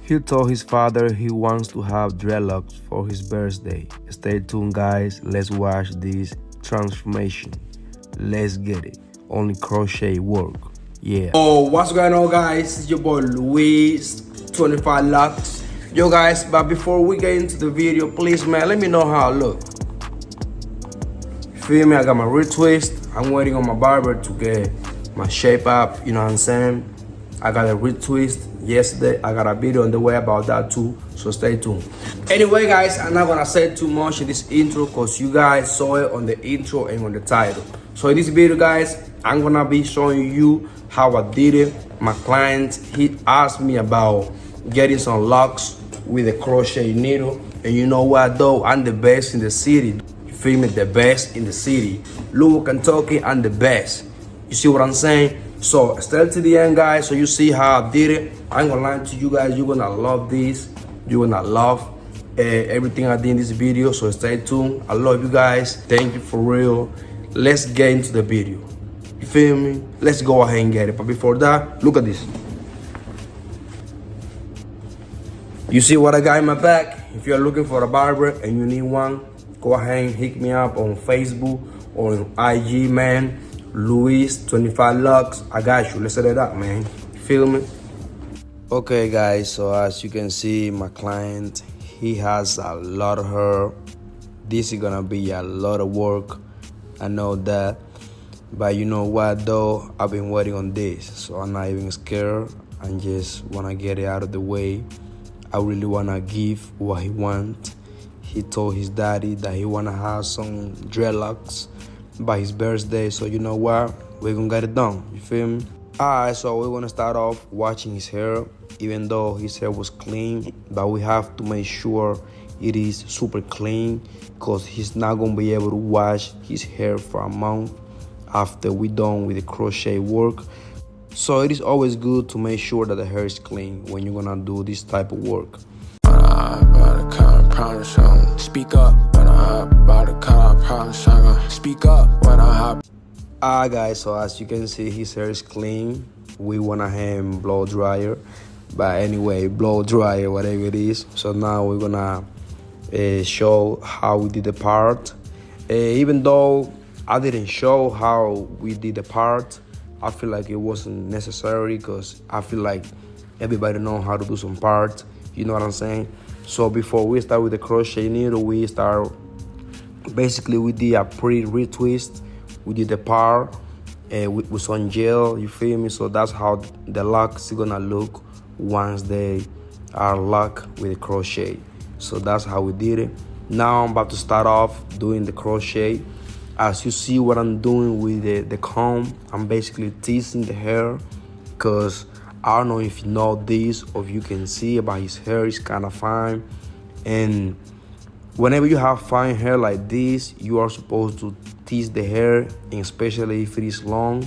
He told his father he wants to have dreadlocks for his birthday. Stay tuned, guys. Let's watch this transformation. Let's get it. Only crochet work. Yeah. Oh, what's going on, guys? It's your boy Luis, 25 Locs. Yo, guys, but before we get into the video, please, man, let me know how I look. Feel me? I got my retwist. I'm waiting on my barber to get my shape up. You know what I'm saying? I got a retwist yesterday. I got a video on the way about that too, so stay tuned. Anyway, guys, I'm not gonna say too much in this intro because you guys saw it on the intro and on the title. So in this video, guys, I'm gonna be showing you how I did it. My client, he asked me about getting some locks with a crochet needle, and you know what though, I'm the best in the city. You feel me? The best in the city. Louisville, Kentucky, I'm the best. You see what I'm saying? So stay to the end, guys, so you see how I did it. I ain't gonna lie to you guys, you're gonna love this. You're gonna love everything I did in this video, so stay tuned. I love you guys. Thank you for real. Let's get into the video. You feel me? Let's go ahead and get it. But before that, look at this. You see what I got in my back? If you're looking for a barber and you need one, go ahead and hit me up on Facebook or on IG, man. Luis, 25 Locs. I got you. Let's set it up, man. You feel me? Okay, guys, so as you can see, my client, he has a lot of hair. This is gonna be a lot of work. I know that. But you know what though? I've been waiting on this, so I'm not even scared. I just wanna get it out of the way. I really wanna give what he wants. He told his daddy that he wanna have some dreadlocks by his birthday, so you know what? We're gonna get it done. You feel me? Alright, so we're gonna start off washing his hair. Even though his hair was clean, but we have to make sure it is super clean because he's not gonna be able to wash his hair for a month after we're done with the crochet work. So it is always good to make sure that the hair is clean when you're gonna do this type of work. Speak up when I hop about the car, speak up when I hop. Alright, guys, so as you can see, his hair is clean. We went ahead and blow dryer, but anyway, blow dryer, whatever it is. So now we're gonna show how we did the part. Even though I didn't show how we did the part, I feel like it wasn't necessary because I feel like everybody know how to do some parts. You know what I'm saying? So before we start with the crochet needle, we did a pre-retwist. We did the part with some gel, you feel me? So that's how the locks are gonna look once they are locked with the crochet. So that's how we did it. Now I'm about to start off doing the crochet. As you see what I'm doing with the comb, I'm basically teasing the hair because I don't know if you know this or if you can see, but his hair is kind of fine. And whenever you have fine hair like this, you are supposed to tease the hair, and especially if it is long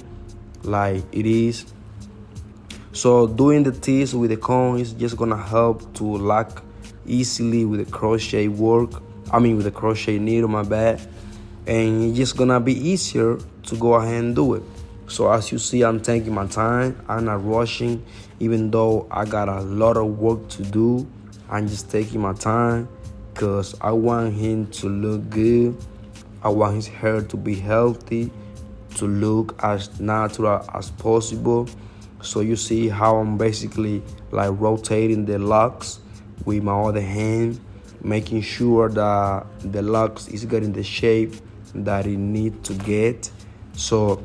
like it is. So doing the tease with the comb is just gonna help to lock easily with the crochet work. With the crochet needle, my bad. And it's just gonna be easier to go ahead and do it. So as you see, I'm taking my time. I'm not rushing, even though I got a lot of work to do. I'm just taking my time because I want him to look good. I want his hair to be healthy, to look as natural as possible. So you see how I'm basically like rotating the locks with my other hand, making sure that the locks is getting the shape that it needs to get. So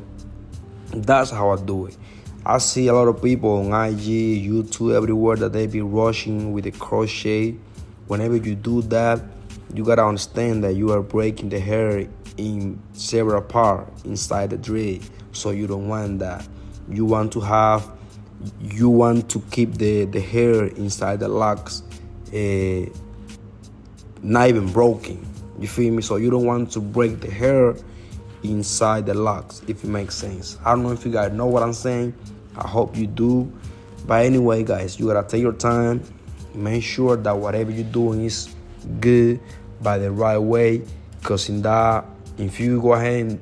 that's how I do it. I see a lot of people on IG, YouTube, everywhere that they be rushing with the crochet. Whenever you do that, you gotta understand that you are breaking the hair in several parts inside the dread. So you don't want that. You want to keep the hair inside the locks not even broken. You feel me? So you don't want to break the hair inside the locks, if it makes sense. I don't know if you guys know what I'm saying. I hope you do. But anyway, guys, you gotta take your time. Make sure that whatever you're doing is good by the right way. Because if you go ahead and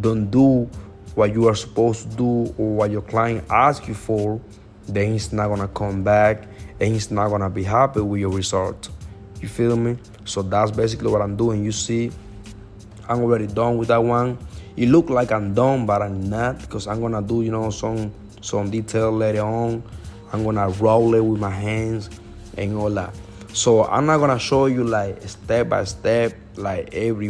don't do what you are supposed to do or what your client asks you for, then it's not gonna come back and he's not gonna be happy with your result. You feel me? So that's basically what I'm doing. You see, I'm already done with that one. It look like I'm done, but I'm not, because I'm gonna do, some detail later on. I'm gonna roll it with my hands and all that. So I'm not gonna show you like step by step, like every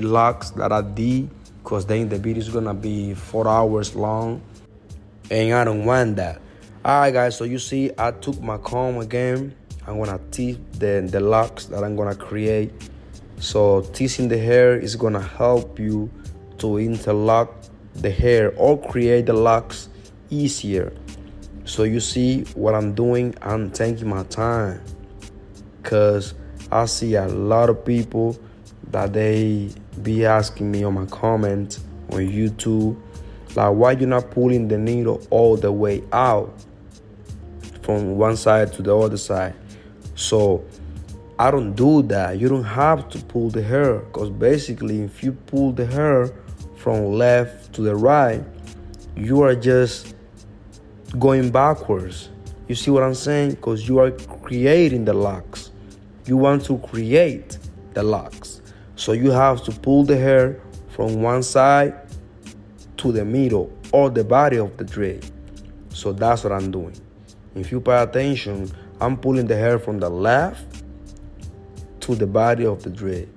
locks that I did, because then the video is gonna be 4 hours long, and I don't want that. Alright guys, so you see I took my comb again. I'm gonna tease the locks that I'm gonna create. So teasing the hair is gonna help you to interlock the hair or create the locks easier. So you see what I'm doing, I'm taking my time, because I see a lot of people that they be asking me on my comment on YouTube, like, why you not pulling the needle all the way out from one side to the other side? So I don't do that. You don't have to pull the hair, because basically if you pull the hair from left to the right, you are just going backwards. You see what I'm saying? Because you are creating the locks. You want to create the locks. So you have to pull the hair from one side to the middle or the body of the dread. So that's what I'm doing. If you pay attention, I'm pulling the hair from the left to the body of the dread.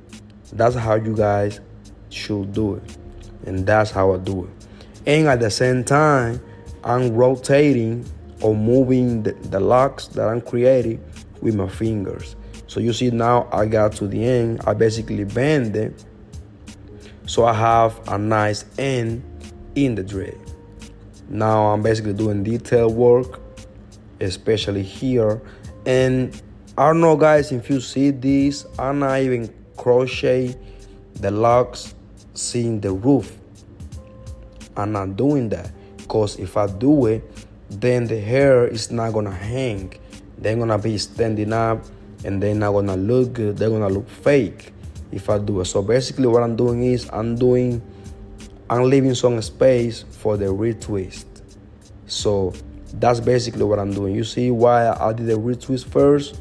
That's how you guys should do it. And that's how I do it. And at the same time, I'm rotating or moving the locks that I'm creating with my fingers. So you see now I got to the end, I basically bend it, so I have a nice end in the dread. Now I'm basically doing detail work, especially here. And I don't know guys, if you see this, I'm not even crochet the locks seeing the roof. I'm not doing that, because if I do it, then the hair is not gonna hang. They're gonna be standing up and they're not gonna look good. They're gonna look fake if I do it. So basically what I'm doing is I'm leaving some space for the retwist. So that's basically what I'm doing. You see why I did the retwist first?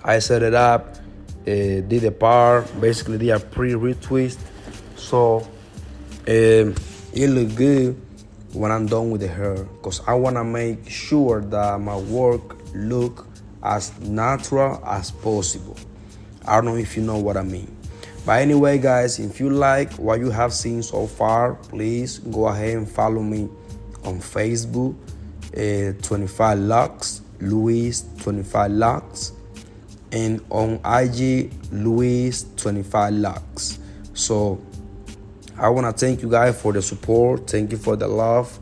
I set it up, did the part, basically did a pre-retwist. So it look good when I'm done with the hair, because I want to make sure that my work look as natural as possible. I don't know if you know what I mean. But anyway guys, if you like what you have seen so far, please go ahead and follow me on Facebook, 25 Locs, Luis 25 Locs, and on IG, Luis 25 Locs. So I want to thank you guys for the support. Thank you for the love.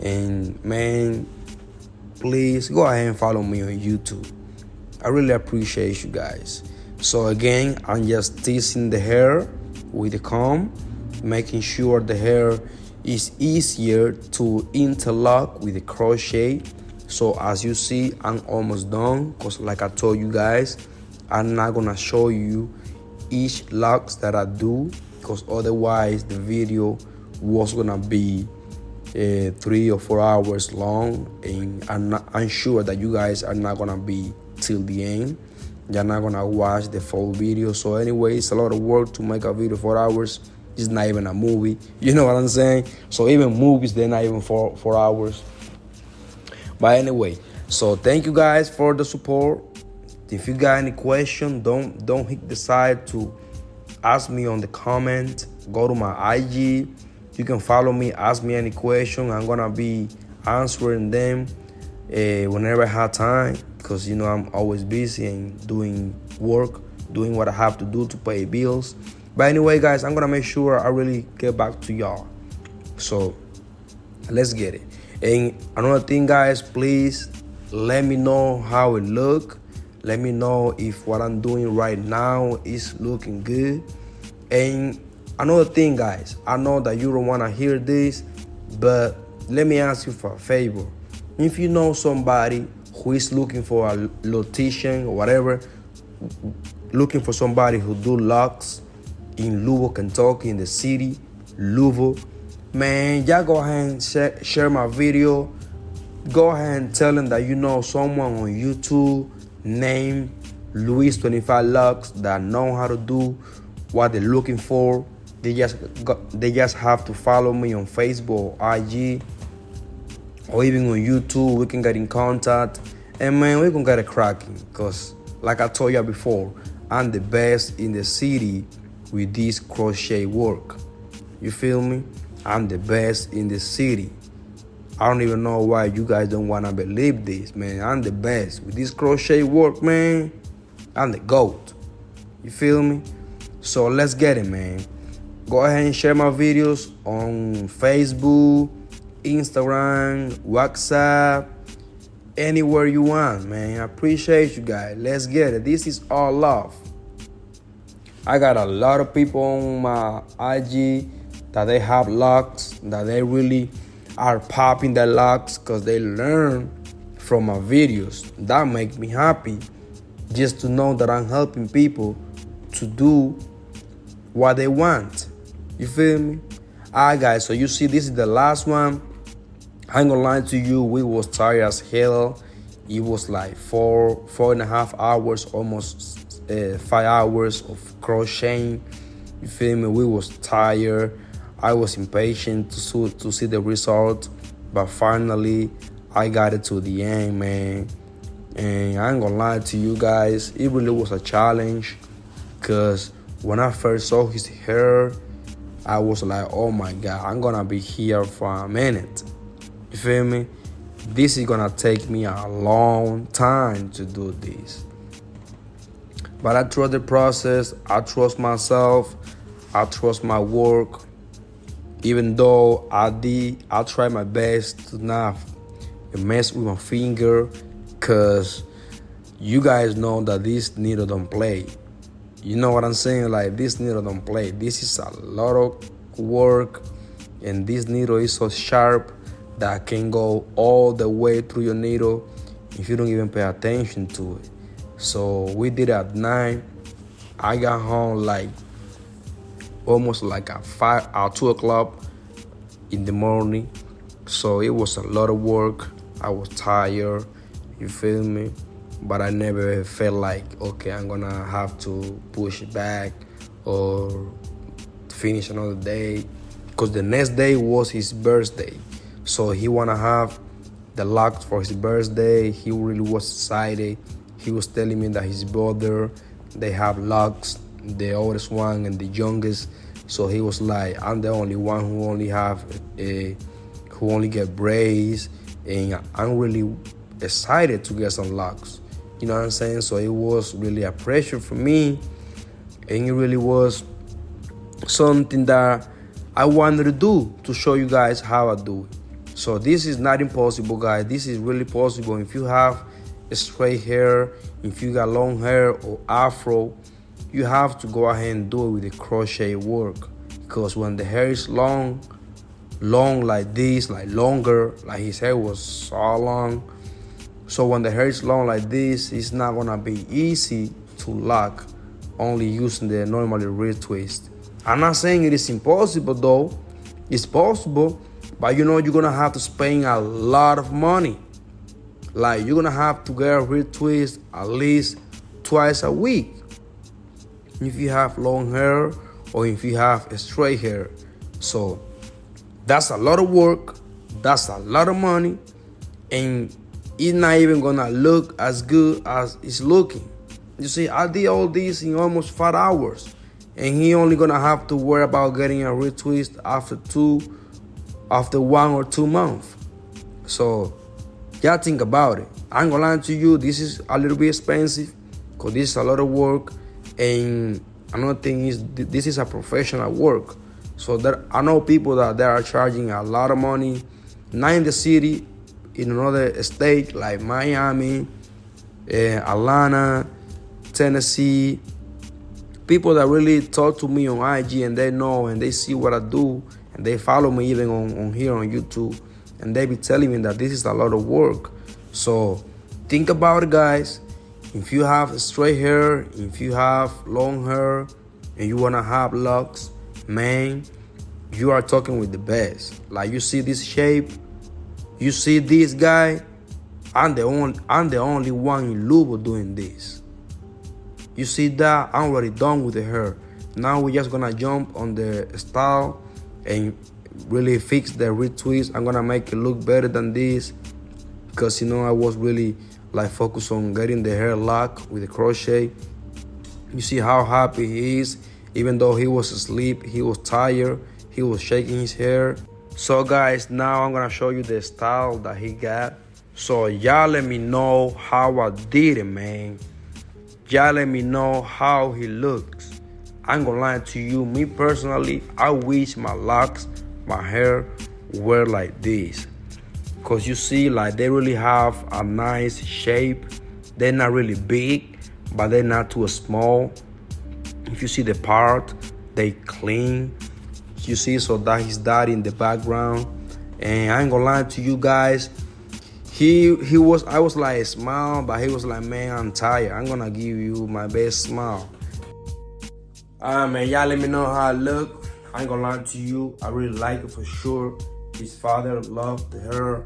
And man, please go ahead and follow me on YouTube. I really appreciate you guys. So again, I'm just teasing the hair with the comb, making sure the hair is easier to interlock with the crochet. So as you see, I'm almost done, because like I told you guys, I'm not gonna show you each locks that I do, because otherwise the video was gonna be 3 or 4 hours long, and I'm sure that you guys are not gonna be till the end. You're not gonna watch the full video. So anyway, it's a lot of work to make a video 4 hours. It's not even a movie, you know what I'm saying? So even movies, they're not even 4 hours. But anyway, so thank you guys for the support. If you got any question, don't hit decide to ask me on the comment. Go to my IG. You can follow me, ask me any question. I'm gonna be answering them whenever I have time, because you know I'm always busy and doing work, doing what I have to do to pay bills. But anyway guys, I'm gonna make sure I really get back to y'all. So let's get it. And another thing guys, please let me know how it look. Let me know if what I'm doing right now is looking good. And another thing guys, I know that you don't want to hear this, but let me ask you for a favor. If you know somebody who is looking for a loctician or whatever, looking for somebody who do locks in Louisville, Kentucky, in the city, Louisville, man, y'all go ahead and share my video go ahead and tell them that you know someone on YouTube named Luis25 Locs that know how to do what they're looking for. They just have to follow me on Facebook or IG or even on YouTube. We can get in contact and man, we can get it cracking, because like I told you before, I'm the best in the city with this crochet work. You feel me? I'm the best in the city. I don't even know why you guys don't want to believe this, man. I'm the best with this crochet work, man. I'm the GOAT. You feel me? So let's get it, man. Go ahead and share my videos on Facebook, Instagram, WhatsApp, anywhere you want, man. I appreciate you guys. Let's get it. This is all love. I got a lot of people on my IG that they have locks, that they really are popping their locks because they learn from my videos. That makes me happy, just to know that I'm helping people to do what they want. You feel me? Alright guys, so you see this is the last one. I ain't gonna lie to you, we was tired as hell. It was like 4.5 hours, almost 5 hours of crocheting. You feel me? We was tired. I was impatient to see the result, but finally I got it to the end, man. And I ain't gonna lie to you guys, it really was a challenge, because when I first saw his hair, I was like, oh my God, I'm gonna be here for a minute. You feel me? This is gonna take me a long time to do this. But I trust the process, I trust myself, I trust my work. Even though I tried my best to not mess with my finger, because you guys know that this needle don't play. You know what I'm saying? Like, this needle don't play. This is a lot of work, and this needle is so sharp that can go all the way through your needle if you don't even pay attention to it. So we did it at 9. I got home like almost like at 2 o'clock in the morning. So it was a lot of work. I was tired, you feel me? But I never felt like, okay, I'm gonna have to push it back or finish another day, because the next day was his birthday. So he wanna have the locks for his birthday. He really was excited. He was telling me that his brother, they have locks, the oldest one and the youngest. So he was like, I'm the only one who only get braids, and I'm really excited to get some locks. You know what I'm saying? So it was really a pressure for me, and it really was something that I wanted to do to show you guys how I do it. So this is not impossible, guys. This is really possible. If you have straight hair, if you got long hair or afro, you have to go ahead and do it with the crochet work, because when the hair is long like this, like longer, like his hair was so long. So when the hair is long like this, it's not gonna be easy to lock only using the normally retwist. I'm not saying it is impossible though. It's possible, but you know you're gonna have to spend a lot of money. Like, you're gonna have to get a retwist at least twice a week if you have long hair or if you have straight hair. So that's a lot of work, that's a lot of money, and it's not even gonna look as good as it's looking. You see, I did all this in almost 5 hours, and he only gonna have to worry about getting a retwist after 1 or 2 months. So yeah, think about it. I ain't gonna lie to you, this is a little bit expensive, because this is a lot of work, and another thing is this is a professional work. So I know people that they are charging a lot of money, not in the city, in another state like Miami, Atlanta, Tennessee. People that really talk to me on IG, and they know and they see what I do, and they follow me even on here on YouTube, and they be telling me that this is a lot of work. So think about it, guys. If you have straight hair, if you have long hair, and you wanna have locks, man, you are talking with the best. Like, you see this shape, You see this guy? I'm the only one in Lubo doing this. You see that? I'm already done with the hair. Now we're just gonna jump on the style and really fix the retwist. I'm gonna make it look better than this, because you know I was really like focused on getting the hair lock with the crochet. You see how happy he is, even though he was asleep, he was tired, he was shaking his hair. So guys, now I'm gonna show you the style that he got. So y'all let me know how I did it, man. Y'all let me know how he looks. I ain't gonna lie to you, me personally, I wish my locks, my hair were like this. Cause you see, like they really have a nice shape. They're not really big, but they're not too small. If you see the part, they clean. You see, so that his dad in the background. And I ain't gonna lie to you guys, I was like smile, but he was like, man, I'm tired. I'm gonna give you my best smile. Man, y'all let me know how I look. I ain't gonna lie to you, I really like it for sure. His father loved her.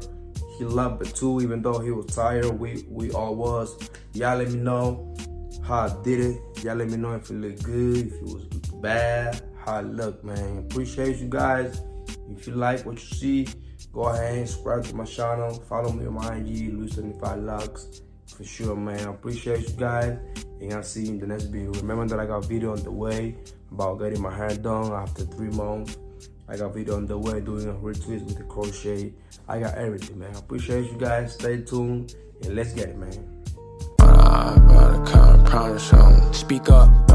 He loved it too, even though he was tired. We all was. Y'all let me know how I did it. Y'all let me know if it looked good, if it was bad, how I look, man. Appreciate you guys. If you like what you see, go ahead and subscribe to my channel. Follow me on my IG, Locs. For sure, man. I appreciate you guys, and I'll see you in the next video. Remember that I got a video on the way about getting my hair done after 3 months. I got a video on the way doing a retwist with the crochet. I got everything, man. I appreciate you guys. Stay tuned, and let's get it, man. Speak up.